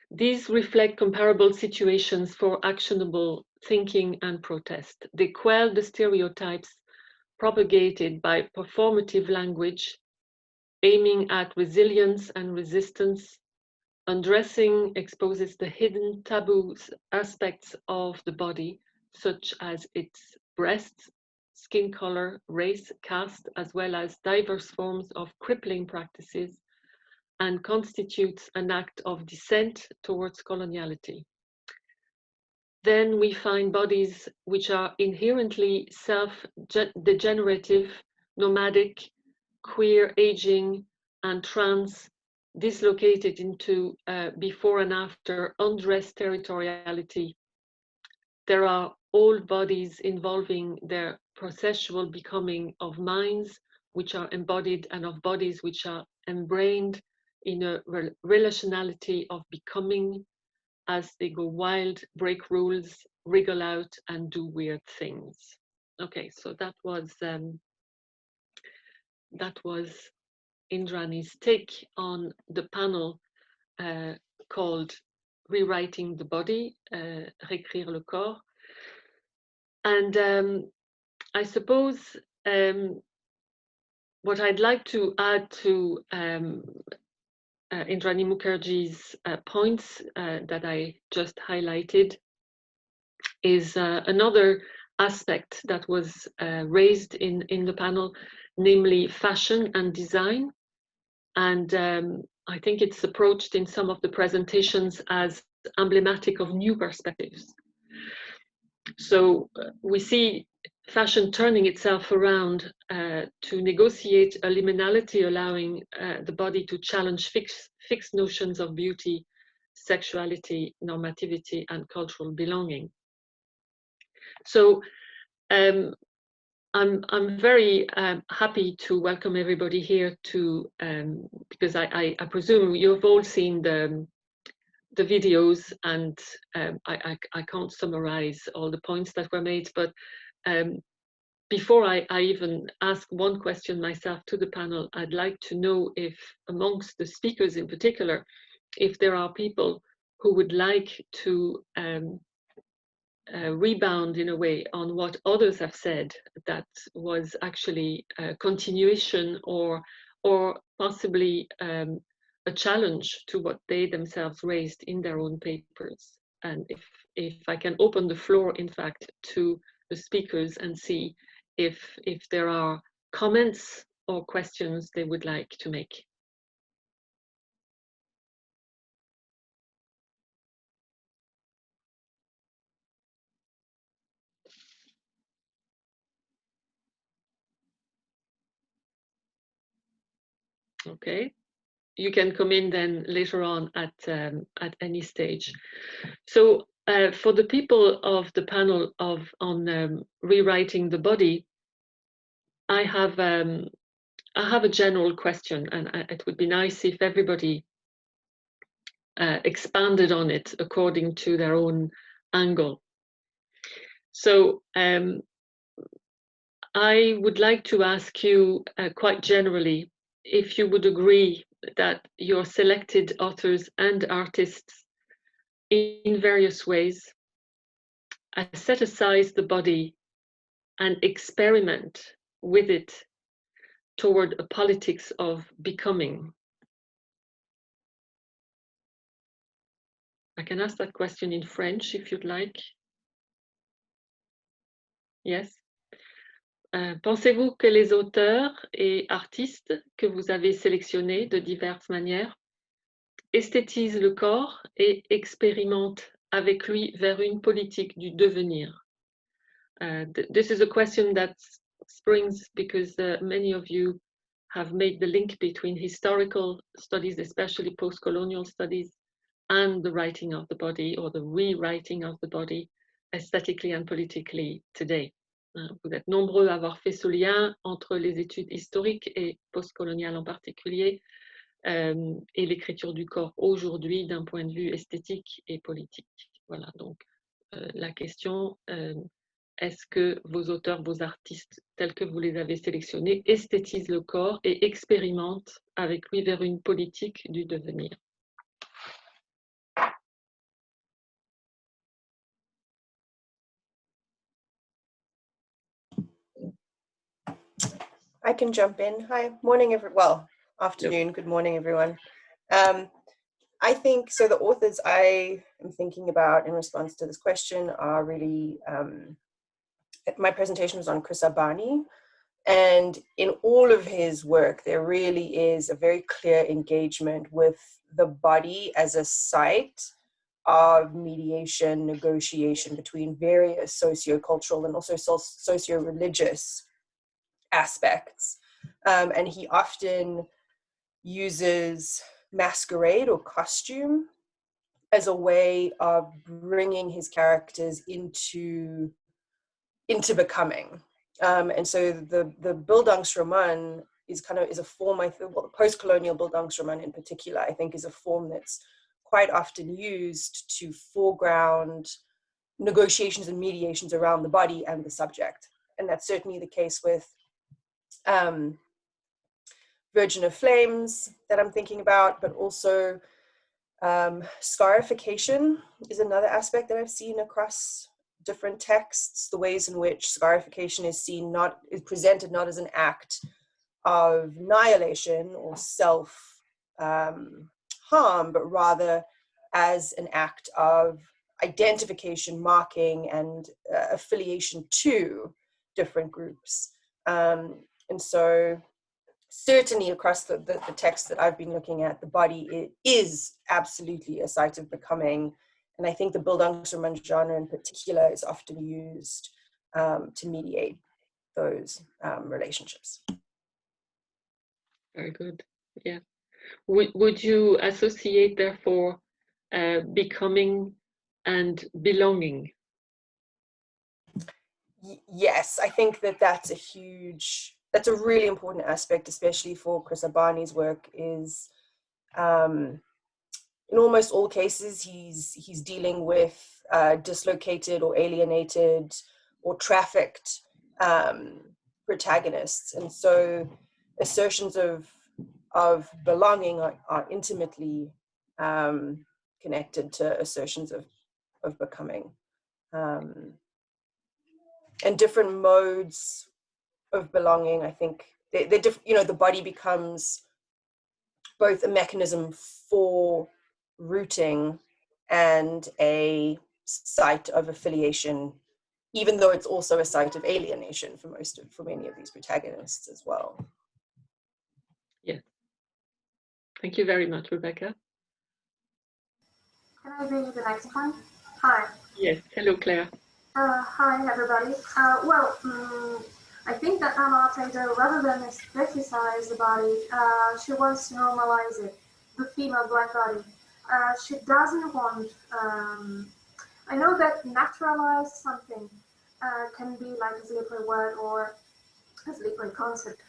These reflect comparable situations for actionable thinking and protest. They quell the stereotypes propagated by performative language, aiming at resilience and resistance. Undressing exposes the hidden taboo aspects of the body, such as its breasts, skin color, race, caste, as well as diverse forms of crippling practices, and constitutes an act of dissent towards coloniality. Then we find bodies which are inherently self-degenerative, nomadic, queer, aging, and trans, dislocated into before and after undressed territoriality. There are old bodies involving their processual becoming of minds which are embodied and of bodies which are embrained in a relationality of becoming as they go wild, break rules, wriggle out, and do weird things. Okay, so that was Indrani's take on the panel called Rewriting the Body, Réécrire le corps. And I suppose what I'd like to add to Indrani Mukherjee's points that I just highlighted is another aspect that was raised in the panel, namely fashion and design. And I think it's approached in some of the presentations as emblematic of new perspectives. So we see fashion turning itself around to negotiate a liminality, allowing the body to challenge fixed notions of beauty, sexuality, normativity, and cultural belonging. So I'm very happy to welcome everybody here to because I presume you've all seen the videos, and I can't summarize all the points that were made, but before I even ask one question myself to the panel, I'd like to know if amongst the speakers in particular, if there are people who would like to rebound in a way on what others have said that was actually a continuation or possibly a challenge to what they themselves raised in their own papers. And if I can open the floor, in fact, to the speakers and see if there are comments or questions they would like to make. Okay. You can come in then later on at any stage. So for the people of the panel on rewriting the body, I have a general question, and it would be nice if everybody expanded on it according to their own angle. So I would like to ask you quite generally if you would agree that your selected authors and artists in various ways set aside the body and experiment with it toward a politics of becoming. I can ask that question in French if you'd like. Yes. Pensez-vous que les auteurs et artistes que vous avez sélectionnés de diverses manières esthétisent le corps et expérimentent avec lui vers une politique du devenir? This is a question that springs because many of you have made the link between historical studies, especially post-colonial studies, and the writing of the body or the rewriting of the body aesthetically and politically today. Vous êtes nombreux à avoir fait ce lien entre les études historiques et postcoloniales en particulier et l'écriture du corps aujourd'hui d'un point de vue esthétique et politique. Voilà, donc la question, est-ce que vos auteurs, vos artistes, tels que vous les avez sélectionnés, esthétisent le corps et expérimentent avec lui vers une politique du devenir? I can jump in. Hi, morning, afternoon, good morning, everyone. I think, so the authors I am thinking about in response to this question are really, my presentation was on Chris Abani, and in all of his work, there really is a very clear engagement with the body as a site of mediation, negotiation between various socio-cultural and also socio-religious aspects. And he often uses masquerade or costume as a way of bringing his characters into becoming. And so the Bildungsroman is a form, I think, well, the post-colonial Bildungsroman in particular, I think, is a form that's quite often used to foreground negotiations and mediations around the body and the subject. And that's certainly the case with Virgin of Flames that I'm thinking about, but also scarification is another aspect that I've seen across different texts, the ways in which scarification is presented not as an act of annihilation or self harm, but rather as an act of identification, marking, and affiliation to different groups. And so certainly across the text that I've been looking at, the body is absolutely a site of becoming. And I think the Bildungsroman genre in particular is often used to mediate those relationships. Very good. Yeah. Would you associate, therefore, becoming and belonging? Yes, I think that's a really important aspect, especially for Chris Abani's work, is in almost all cases, he's dealing with dislocated or alienated or trafficked protagonists. And so assertions of belonging are intimately connected to assertions of becoming. And different modes of belonging, I think, the body becomes both a mechanism for rooting and a site of affiliation, even though it's also a site of alienation for many of these protagonists as well. Yes. Thank you very much, Rebecca. Can I bring the next one? Hi. Yes. Hello, Claire. Hi, everybody. I think that Anna Taylor, rather than aestheticize the body, she wants to normalize it, the female black body. She doesn't want, I know that naturalize something can be like a slippery word or a slippery concept,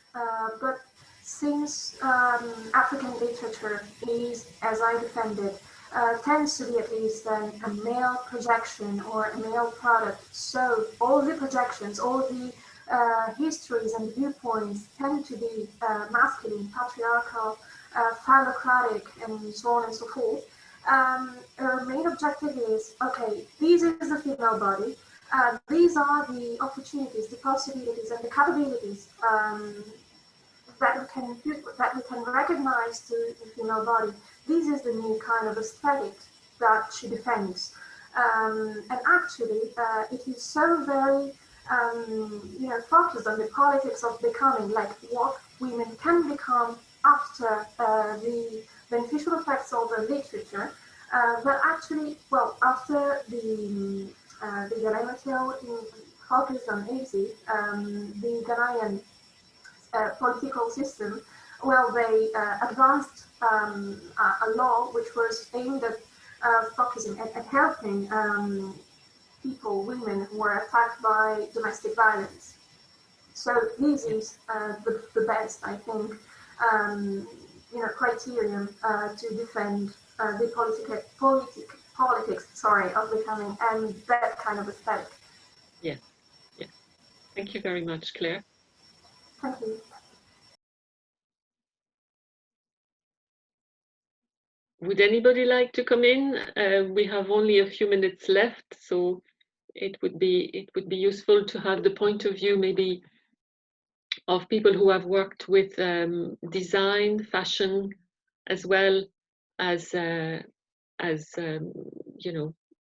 but since African literature is, as I defended, tends to be at least a male projection or a male product. So all the projections, all the histories and viewpoints tend to be masculine, patriarchal, phallocratic, and so on and so forth. Our main objective is, okay, this is the female body. These are the opportunities, the possibilities, and the capabilities that we can recognize to the female body. This is the new kind of aesthetic that she defends, and actually, it is so very focused on the politics of becoming, like what women can become after the beneficial effects of the literature. But actually, well, after the Ghanaian focus on ASI, the Ghanaian political system, well, they advanced a law which was aimed at focusing at helping people, women who were attacked by domestic violence. So this is the best, I think, criterion to defend the politics of becoming and that kind of aesthetic. Yes, yes. Thank you very much, Claire. Thank you. Would anybody like to come in? We have only a few minutes left, so it would be useful to have the point of view maybe of people who have worked with design, fashion, as well as you know,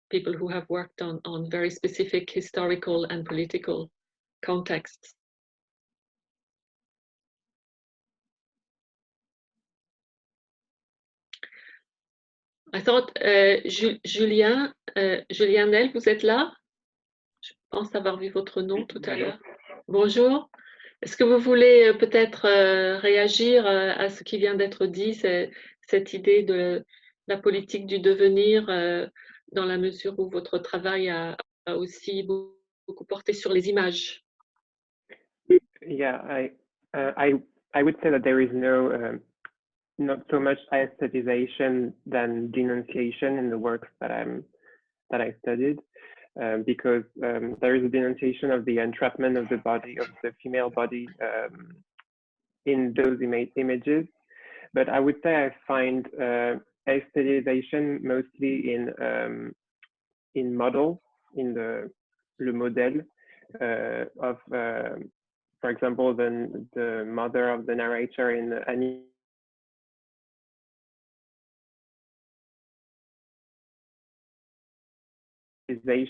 people who have worked on very specific historical and political contexts. I thought, Julien Nel, vous êtes là? Je pense avoir vu votre nom tout à l'heure. Bonjour. Est-ce que vous voulez peut-être réagir à ce qui vient d'être dit, cette idée de la politique du devenir, dans la mesure où votre travail a aussi beaucoup porté sur les images? Yeah, I would say that there is not so much aestheticization than denunciation in the works that I studied, because there is a denunciation of the entrapment of the body, of the female body, in those images. But I would say I find aestheticization mostly in models, in le modèle of, for example, the mother of the narrator in Annie.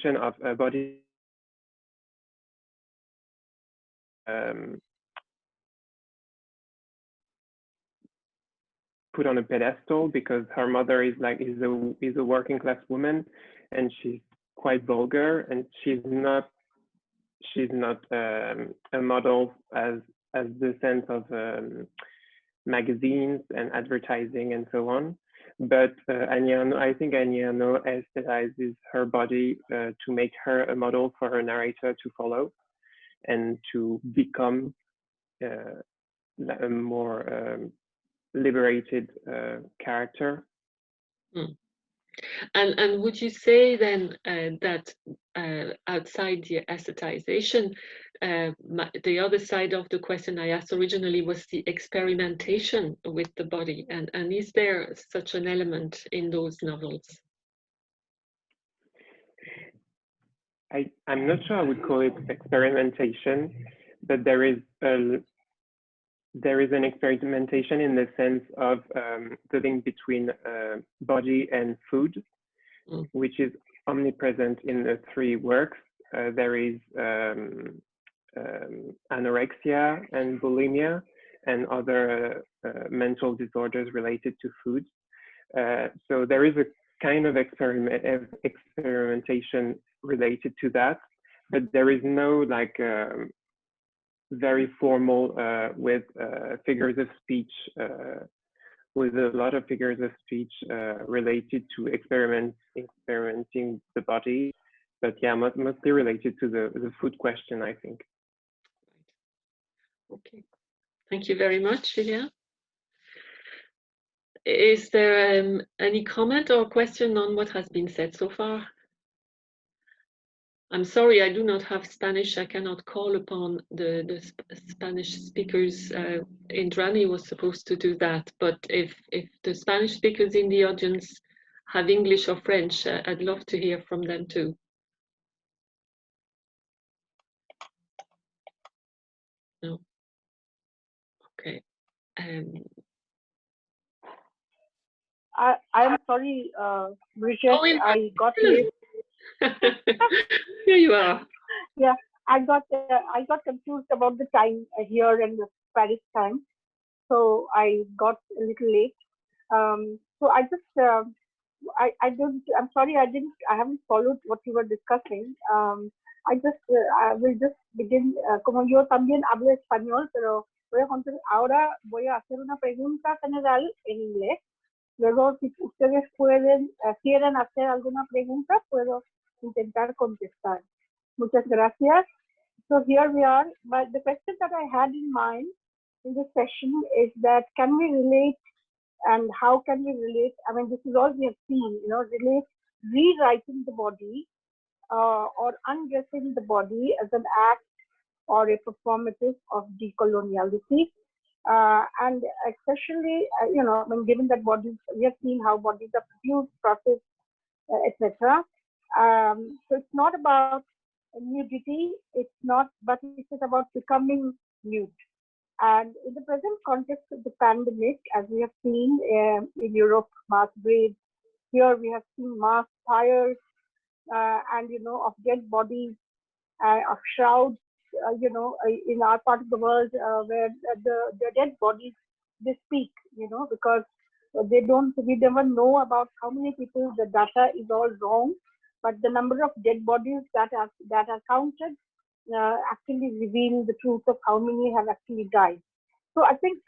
Of a body put on a pedestal because her mother is a working class woman, and she's quite vulgar, and she's not a model as the sense of magazines and advertising and so on. But I think Aniano aesthetizes her body to make her a model for her narrator to follow and to become a more liberated character. Mm. And would you say then that outside the aestheticization, the other side of the question I asked originally was the experimentation with the body, and is there such an element in those novels? I'm not sure I would call it experimentation, but there is an experimentation in the sense of the link between body and food, which is omnipresent in the three works. There is anorexia and bulimia and other mental disorders related to food. So there is a kind of experimentation related to that, but there is no like very formal with figures of speech, with a lot of figures of speech related to experimenting the body, but yeah, mostly related to the food question, I think. Okay, thank you very much, Julien. Is there any comment or question on what has been said so far? I'm sorry, I do not have Spanish. I cannot call upon the Spanish speakers. Indrani was supposed to do that, but if the Spanish speakers in the audience have English or French, I'd love to hear from them too. No. Okay. I'm sorry, Bridget, I got late. Here you are. Yeah, I got confused about the time here and the Paris time, so I got a little late. So I just I'm sorry, I haven't followed what you were discussing. I will just begin. Como yo también hablo español, pero ahora voy a hacer una pregunta general en inglés. Luego, si ustedes quieren hacer alguna pregunta, puedo intentar contestar. Muchas gracias. So here we are. But the question that I had in mind in this session is that can we relate, and how can we relate? I mean, this is all we have seen, rewriting the body or undressing the body as an act or a performative of decoloniality. And especially, given that bodies, we have seen how bodies are produced, processed, etc. So it's not about nudity, but it is about becoming nude. And in the present context of the pandemic, as we have seen in Europe, mass graves, here we have seen mass fires, and of dead bodies, of shrouds, in our part of the world, where the dead bodies, they speak, because we never know about how many people. The data is all wrong, but the number of dead bodies that are counted actually reveal the truth of how many have actually died. So I think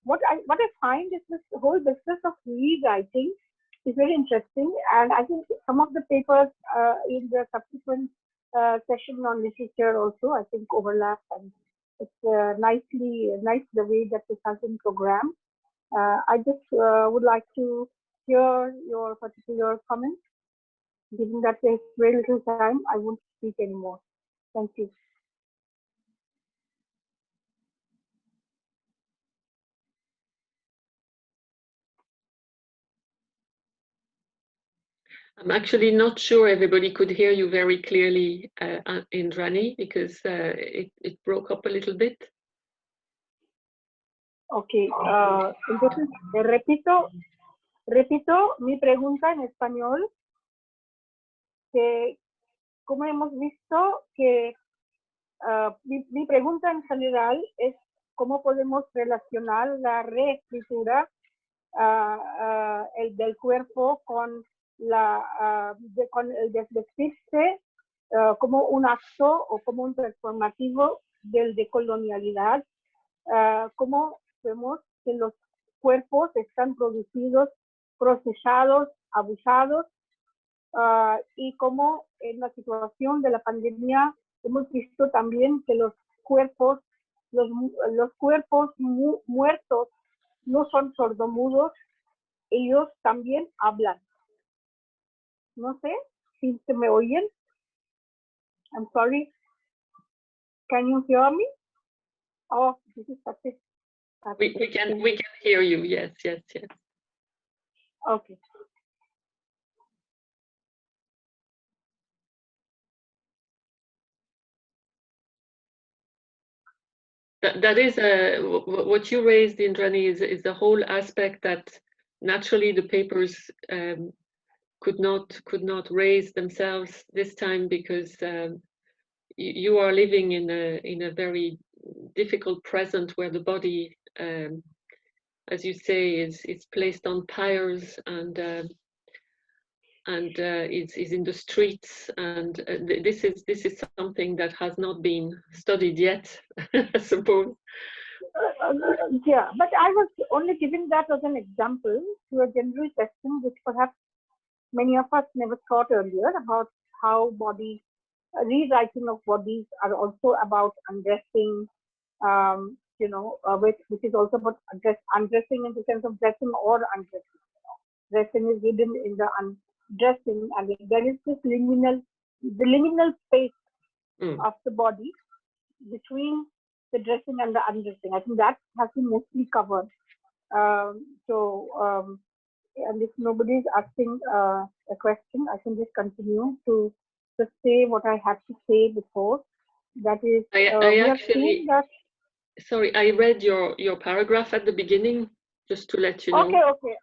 what I find is this whole business of rewriting is very interesting, and I think some of the papers in the subsequent session on literature also I think overlap, and it's nice the way that this has been programmed. I just would like to hear your particular comments. Given that there's very little time, I won't speak anymore. Thank you. I'm actually not sure everybody could hear you very clearly, Indrani, because it broke up a little bit. Okay, entonces repito mi pregunta en español, que como hemos visto que mi pregunta en general es cómo podemos relacionar la reescritura del cuerpo con con el desdecirse como un acto o como un transformativo del decolonialidad. Cómo vemos que los cuerpos están producidos, procesados, abusados, y cómo en la situación de la pandemia hemos visto también que los cuerpos muertos no son sordomudos, ellos también hablan. No sé si se me oyen. I'm sorry. Can you hear me? Oh, this is such a... We can hear you. Yes. Okay. That is what you raised, Indrani, is the whole aspect that naturally the papers could not raise themselves this time, because you are living in a very difficult present where the body, as you say, is placed on pyres and is in the streets, and this is something that has not been studied yet, I suppose. Yeah, but I was only giving that as an example to a general question which perhaps many of us never thought earlier about how rewriting of bodies are also about undressing, which is also about undressing in the sense of dressing or undressing. Dressing is hidden in the undressing, and there is this liminal space of the body between the dressing and the undressing. I think that has been mostly covered. And if nobody is asking a question, I can just continue to say what I had to say before. That is, I actually, sorry, I read your paragraph at the beginning, just to let you know. Okay,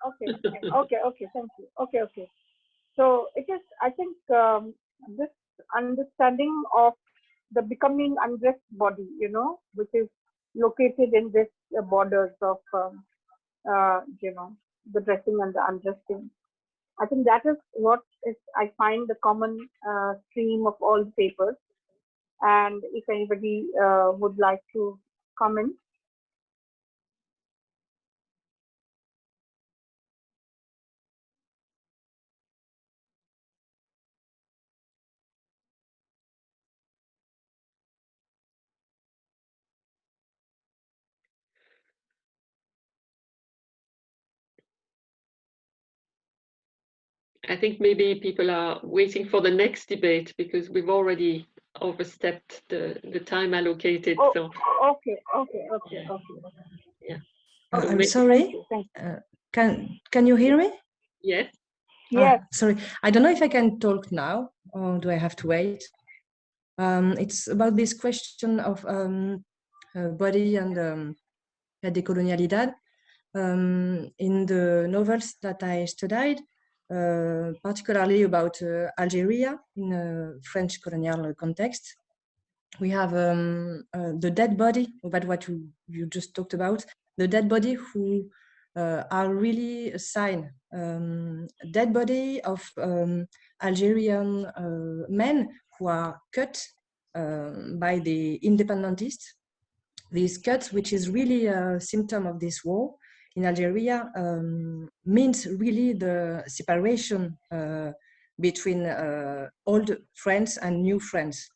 thank you. Okay. So it is, I think, this understanding of the becoming undressed body, which is located in this borders of, the dressing and the undressing. I think that is what I find the common stream of all the papers. And if anybody would like to comment. I think maybe people are waiting for the next debate because we've already overstepped the time allocated. Oh, so okay. Yeah. I'm sorry. Can you hear me? Yes. Yes. Sorry, I don't know if I can talk now or do I have to wait? It's about this question of body and decolonialidad. In the novels that I studied, particularly about Algeria in a French colonial context, we have the dead body, about what you just talked about, the dead body who are really a sign, dead body of Algerian men who are cut by the independentists. These cuts, which is really a symptom of this war in Algeria, means really the separation between old friends and new friends.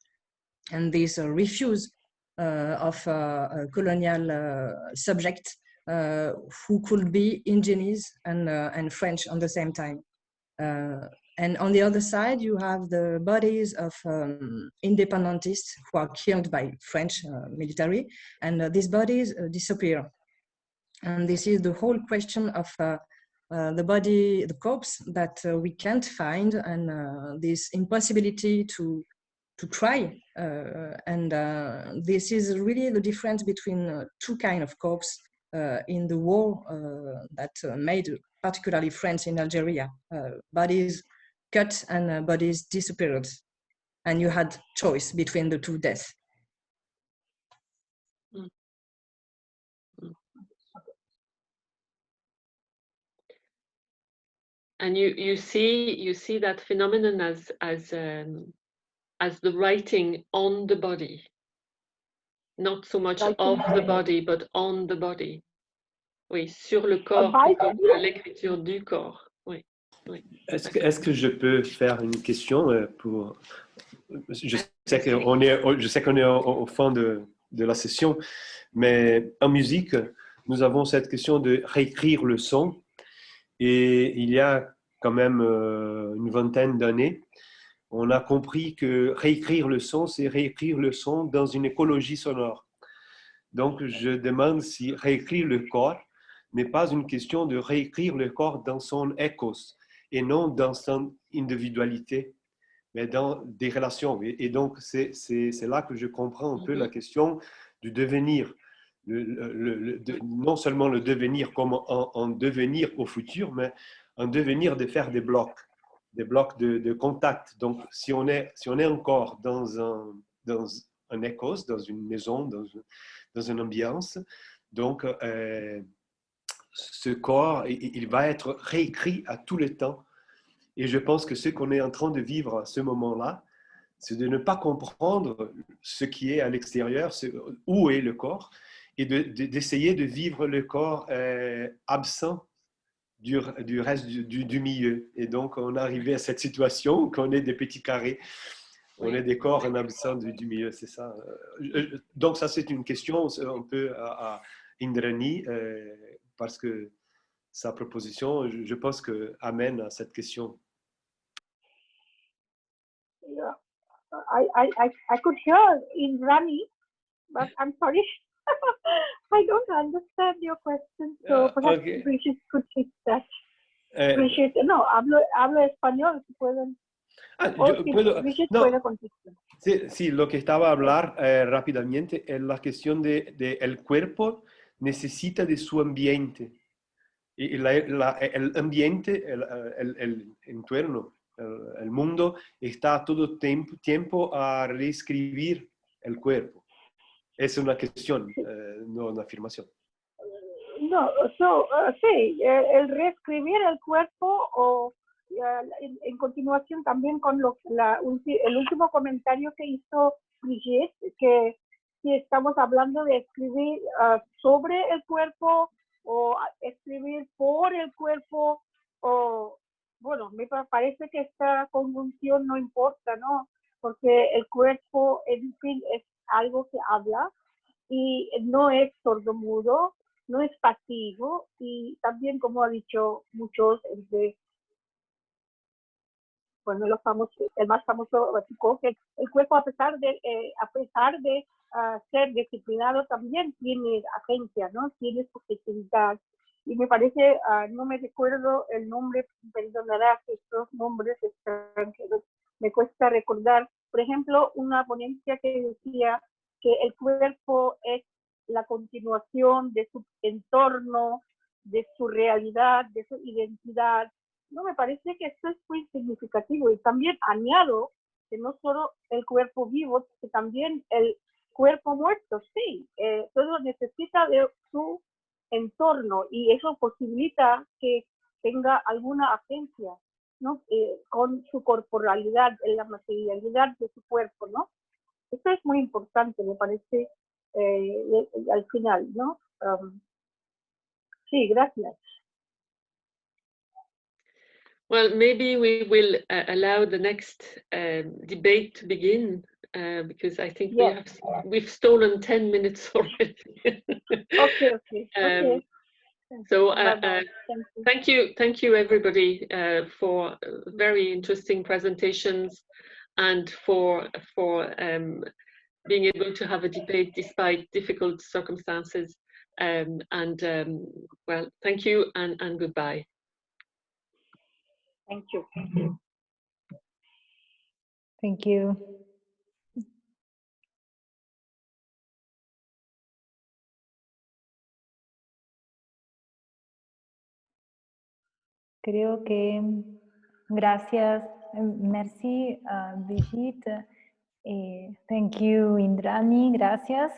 And this refuse of a colonial subject who could be indigenous and French on the same time. And on the other side, you have the bodies of independentists who are killed by French military, and these bodies disappear. And this is the whole question of the body, the corpse that we can't find, and this impossibility to try. This is really the difference between two kinds of corpse in the war that made particularly France in Algeria. Bodies cut and bodies disappeared. And you had choice between the two deaths. Mm. Mm. And you see that phenomenon as the writing on the body, not so much of the body, but on the body. Oui, sur le corps, plutôt que l'écriture du corps. Oui. Oui. Est-ce que je peux faire une question pour... Je sais qu'on est au fond de la session, mais en musique, nous avons cette question de réécrire le son. Et il y a quand même une vingtaine d'années, on a compris que réécrire le son, c'est réécrire le son dans une écologie sonore. Donc, je demande si réécrire le corps n'est pas une question de réécrire le corps dans son écos et non dans son individualité, mais dans des relations. Et donc, c'est là que je comprends un peu la question du devenir. Non seulement le devenir comme un devenir au futur, mais un devenir de faire des blocs de contact. Donc, si on est encore dans un écos, dans une maison, dans une ambiance, donc ce corps, il va être réécrit à tout le temps. Et je pense que ce qu'on est en train de vivre à ce moment-là, c'est de ne pas comprendre ce qui est à l'extérieur, où est le corps, et d'essayer de vivre le corps absent du reste du milieu. Et donc, on est arrivé à cette situation qu'on est des petits carrés. On est des corps en absent du milieu, c'est ça. Donc, ça, c'est une question un peu à Indrani, parce que sa proposition, je pense que amène à cette question. Yeah. I could hear Indrani, but I'm sorry, I don't understand your question. So perhaps Brigitte could fix that. Brigitte, no, hablo español, si pueden. Brigitte puede contestar. Sí, lo que estaba a hablar rápidamente es la cuestión de el cuerpo necesita de su ambiente. Y el ambiente, el entorno, el mundo está todo tiempo a reescribir el cuerpo. Es una cuestión, no una afirmación. No, sí, el reescribir el cuerpo o en continuación también con el último comentario que hizo Brigitte, que si estamos hablando de escribir sobre el cuerpo o escribir por el cuerpo, o bueno, me parece que esta conjunción no importa, ¿no? Porque el cuerpo, en fin, es algo que habla y no es sordomudo, no es pasivo, y también, como ha dicho muchos, bueno, el más famoso que el cuerpo, a pesar de ser disciplinado, también tiene agencia, ¿no? Tiene subjetividad. Y me parece, no me recuerdo el nombre, perdonará que estos nombres extranjeros me cuesta recordar. Por ejemplo, una ponencia que decía que el cuerpo es la continuación de su entorno, de su realidad, de su identidad. No, me parece que esto es muy significativo, y también añado que no solo el cuerpo vivo, que también el cuerpo muerto, sí, todo necesita de su entorno, y eso posibilita que tenga alguna agencia, ¿no? Con su corporalidad, en la materialidad de su cuerpo, ¿no? Esto es muy importante, me parece, al final, ¿no? Sí, gracias. Well, maybe we will allow the next debate to begin, because I think Yes. we've stolen 10 minutes already. Okay. So Thank you everybody for very interesting presentations, and for being able to have a debate despite difficult circumstances. Well, thank you and goodbye. Thank you. Thank you. Creo que gracias, merci Brigitte, thank you Indrani, gracias.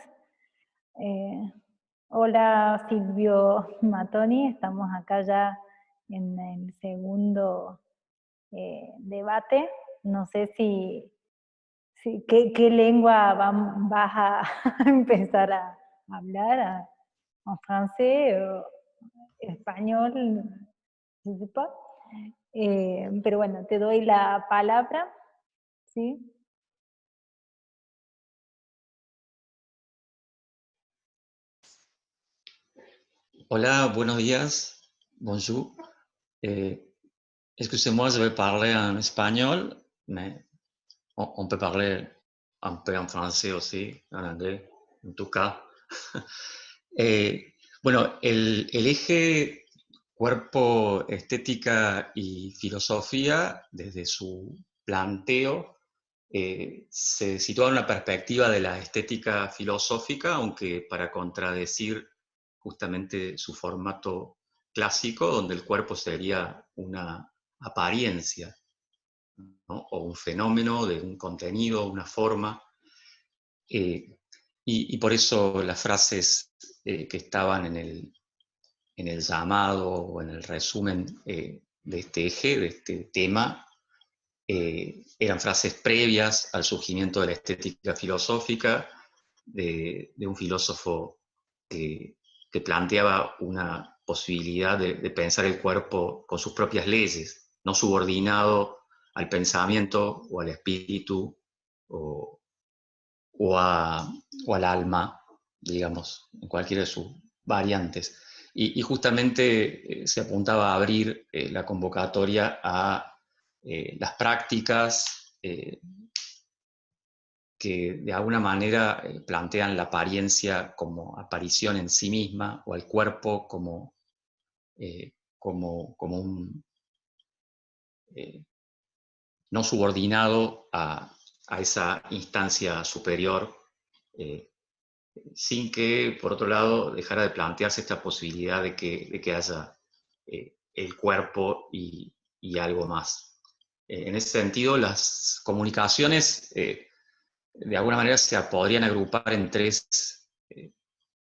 Hola Silvio Matoni, estamos acá ya en el segundo debate. No sé qué lengua vas a empezar a hablar, en francés o español, no sé pas. Pero bueno, te doy la palabra, ¿sí? Hola, buenos días. Bonjour. Excusez-moi, je vais parler en espagnol, mais on peut parler un peu en français aussi, en anglais, en tout cas. Bueno, el eje cuerpo, estética y filosofía, desde su planteo, se sitúa en una perspectiva de la estética filosófica, aunque para contradecir justamente su formato clásico, donde el cuerpo sería una apariencia, ¿no? O un fenómeno de un contenido, una forma. Y por eso las frases que estaban en el llamado o en el resumen de este eje, de este tema, eran frases previas al surgimiento de la estética filosófica, de un filósofo que planteaba una posibilidad de pensar el cuerpo con sus propias leyes, no subordinado al pensamiento o al espíritu o al alma, digamos, en cualquiera de sus variantes. Y justamente se apuntaba a abrir la convocatoria a las prácticas que de alguna manera plantean la apariencia como aparición en sí misma, o al cuerpo como un no subordinado a esa instancia superior, sin que, por otro lado, dejara de plantearse esta posibilidad de que haya el cuerpo y algo más. En ese sentido, las comunicaciones de alguna manera se podrían agrupar en tres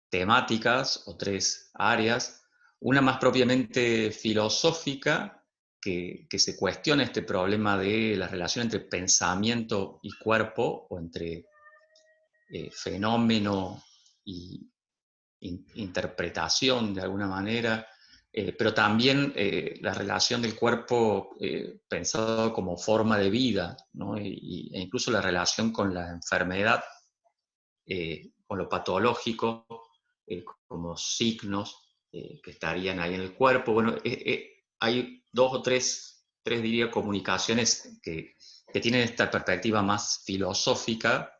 temáticas o tres áreas. Una más propiamente filosófica, que se cuestiona este problema de la relación entre pensamiento y cuerpo, o entre fenómeno y interpretación de alguna manera, pero también la relación del cuerpo pensado como forma de vida, ¿no? E incluso la relación con la enfermedad, con lo patológico, como signos que estarían ahí en el cuerpo. Bueno, hay dos o tres diría, comunicaciones que tienen esta perspectiva más filosófica,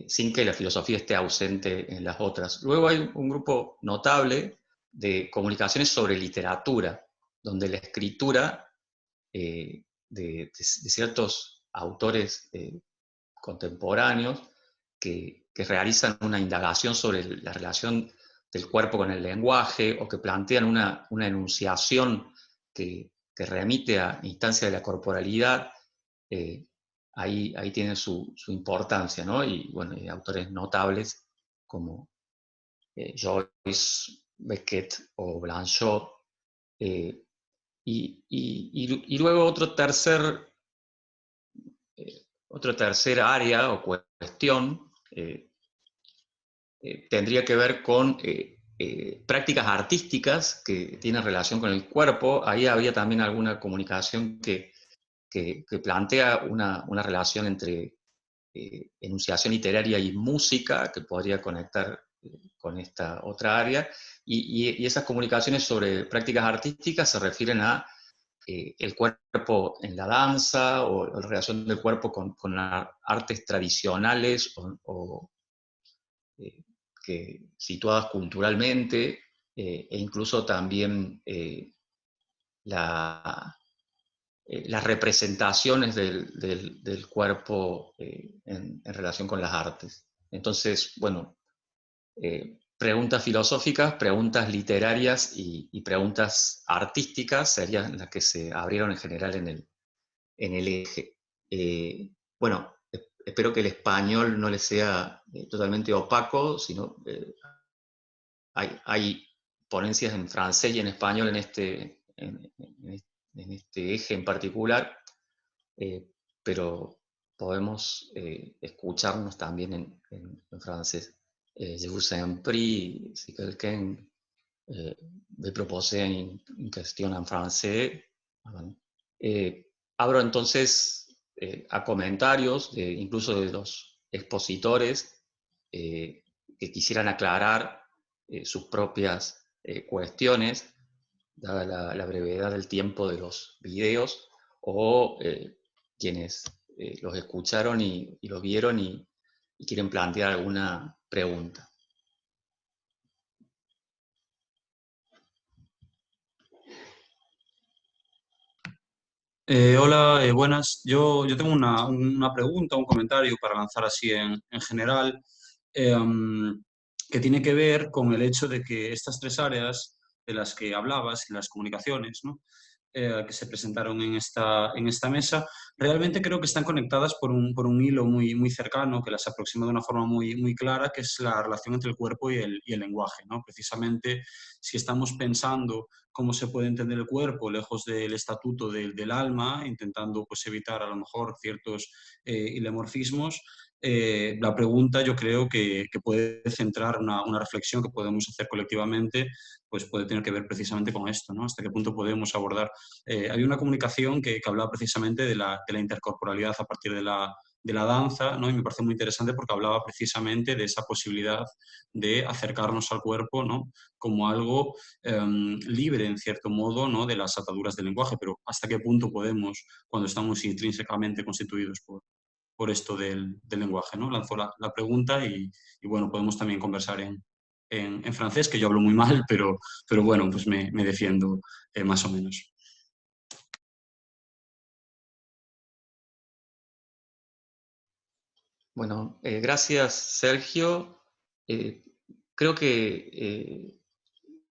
sin que la filosofía esté ausente en las otras. Luego hay un grupo notable de comunicaciones sobre literatura, donde la escritura de ciertos autores contemporáneos que realizan una indagación sobre la relación del cuerpo con el lenguaje, o que plantean una enunciación que remite a instancias de la corporalidad, ahí tiene su importancia, ¿no? Y bueno, hay autores notables como Joyce, Beckett o Blanchot. Y luego otra tercera área o cuestión tendría que ver con prácticas artísticas que tienen relación con el cuerpo. Ahí había también alguna comunicación que plantea una relación entre enunciación literaria y música, que podría conectar con esta otra área, y esas comunicaciones sobre prácticas artísticas se refieren a el cuerpo en la danza, o la relación del cuerpo con artes tradicionales que situadas culturalmente, e incluso también las representaciones del cuerpo en relación con las artes. Entonces, bueno, preguntas filosóficas, preguntas literarias y preguntas artísticas serían las que se abrieron en general en el eje. Bueno, espero que el español no les sea totalmente opaco, sino hay ponencias en francés y en español en este eje en particular, pero podemos escucharnos también en francés. Je vous en prie, si quelqu'un me propose une question en français. Bueno. Abro entonces a comentarios, incluso de los expositores, que quisieran aclarar sus propias cuestiones, dada la brevedad del tiempo de los videos, o quienes los escucharon y los vieron y quieren plantear alguna pregunta. Hola, buenas. Yo tengo una pregunta, un comentario para lanzar así en general, que tiene que ver con el hecho de que estas tres áreas de las que hablabas, las comunicaciones, ¿no? Que se presentaron en esta mesa, realmente creo que están conectadas por un hilo muy cercano que las aproxima de una forma muy clara, que es la relación entre el cuerpo y el lenguaje, ¿no? Precisamente, si estamos pensando cómo se puede entender el cuerpo lejos del estatuto del alma, intentando pues, evitar a lo mejor ciertos ilemorfismos, la pregunta yo creo que puede centrar una reflexión que podemos hacer colectivamente, pues puede tener que ver precisamente con esto, ¿no? Hasta qué punto podemos abordar. Hay una comunicación que hablaba precisamente de la intercorporalidad a partir de la danza, ¿no? Y me parece muy interesante porque hablaba precisamente de esa posibilidad de acercarnos al cuerpo, ¿no? Como algo libre, en cierto modo, ¿no? De las ataduras del lenguaje, pero hasta qué punto podemos, cuando estamos intrínsecamente constituidos por esto del lenguaje, ¿no? Lanzó la pregunta y bueno, podemos también conversar en francés, que yo hablo muy mal, pero bueno, pues me defiendo más o menos. Bueno, gracias, Sergio. Creo que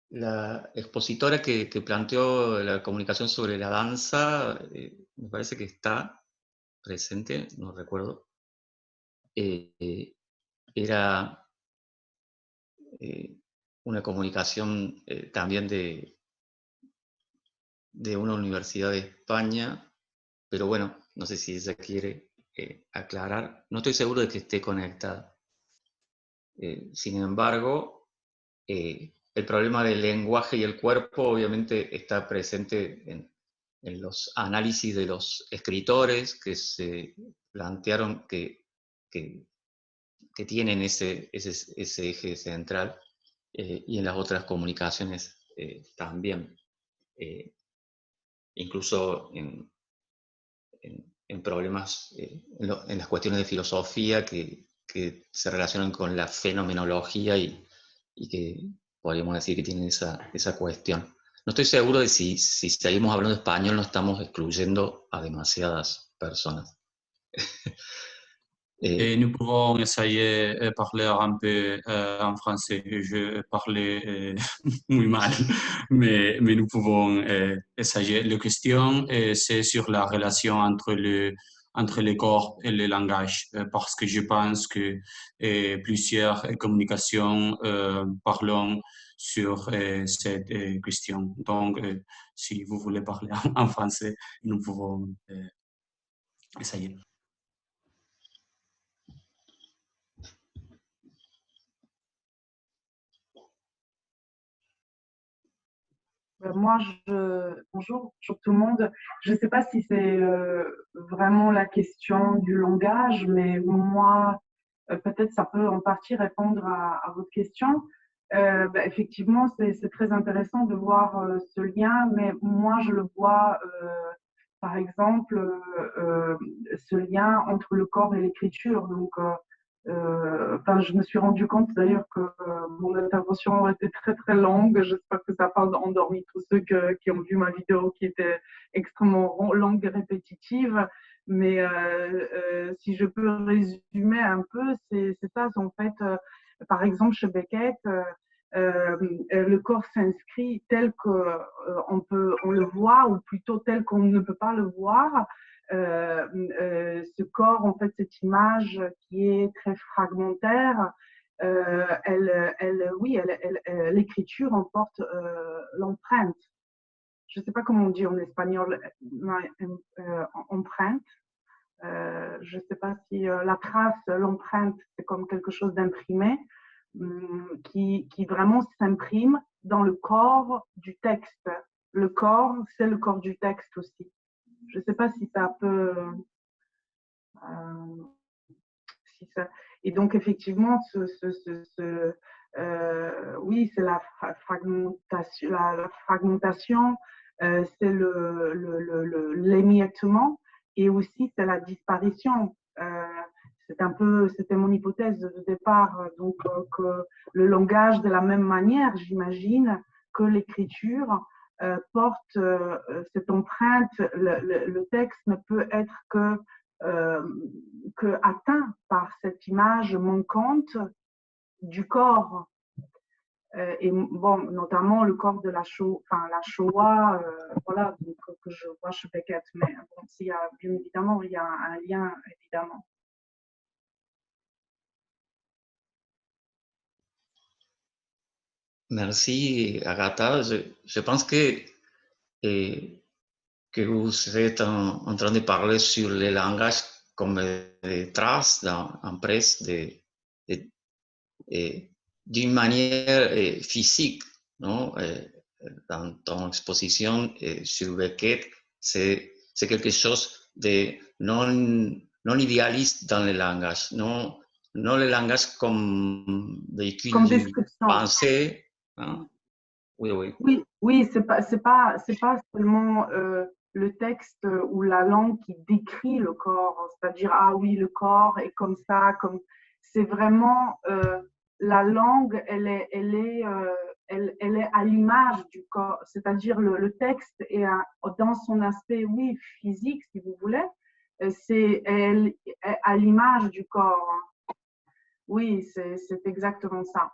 la expositora que planteó la comunicación sobre la danza, me parece que está presente, no recuerdo. Era una comunicación también de una universidad de España, pero bueno, no sé si ella quiere aclarar. No estoy seguro de que esté conectada. Sin embargo, el problema del lenguaje y el cuerpo obviamente está presente en los análisis de los escritores que se plantearon que tienen ese eje central, y en las otras comunicaciones también. Incluso en problemas, en las cuestiones de filosofía que se relacionan con la fenomenología y que podríamos decir que tienen esa cuestión. No estoy seguro de si seguimos hablando español no estamos excluyendo a demasiadas personas. Et nous pouvons essayer de parler un peu en français. Je parlais muy mal, mais nous pouvons essayer. La question, c'est sur la relation entre le corps et le langage, parce que je pense que plusieurs communications parlent sur cette question. Donc, si vous voulez parler en français, nous pouvons essayer. Moi, bonjour tout le monde. Je ne sais pas si c'est vraiment la question du langage, mais moi, peut-être ça peut en partie répondre à votre question. Effectivement, c'est très intéressant de voir ce lien, mais moi, je le vois, par exemple, ce lien entre le corps et l'écriture. Donc, je me suis rendu compte d'ailleurs que mon intervention était très très longue. J'espère que ça n'a pas endormi tous ceux qui ont vu ma vidéo qui était extrêmement longue et répétitive. Mais si je peux résumer un peu, c'est ça. En fait, par exemple, chez Beckett, le corps s'inscrit tel qu'on on le voit, ou plutôt tel qu'on ne peut pas le voir. Ce corps, en fait, cette image qui est très fragmentaire, l'écriture emporte l'empreinte. Je ne sais pas comment on dit en espagnol, empreinte. Je ne sais pas si la trace, l'empreinte, c'est comme quelque chose d'imprimé qui vraiment s'imprime dans le corps du texte. Le corps, c'est le corps du texte aussi. Je ne sais pas si ça peut... Et donc, effectivement, oui, c'est la fragmentation, c'est l'émiettement, et aussi c'est la disparition. C'était mon hypothèse de départ, donc que le langage, de la même manière, j'imagine que l'écriture porte cette empreinte. Le texte ne peut être que atteint par cette image manquante du corps. Et bon, notamment le corps de la Shoah, voilà, donc, que je vois chez Beckett. Mais bon, bien évidemment, il y a un lien, évidemment. Merci, Agatha. Je pense que vous êtes en train de parler sur le langage comme des traces en presse d'une manière physique, non? Dans ton exposition sur Beckett, c'est quelque chose de non idéaliste dans le langage, non le langage comme véhicule comme de pensée. Hein? Oui, c'est pas seulement le texte ou la langue qui décrit le corps, c'est-à-dire ah oui, le corps est comme ça, c'est vraiment la langue, elle est à l'image du corps, c'est-à-dire le texte est dans son aspect physique, si vous voulez, elle est à l'image du corps. Oui, c'est exactement ça.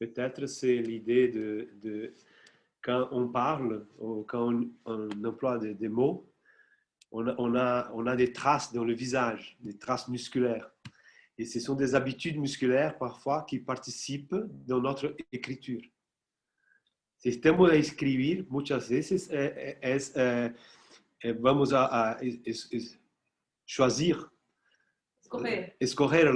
Peut-être c'est l'idée de quand on parle ou quand on emploie des mots, on a des traces dans le visage, des traces musculaires. Et ce sont des habitudes musculaires parfois qui participent dans notre écriture. Si estamos a escribir, muchas veces vamos a choisir, escoger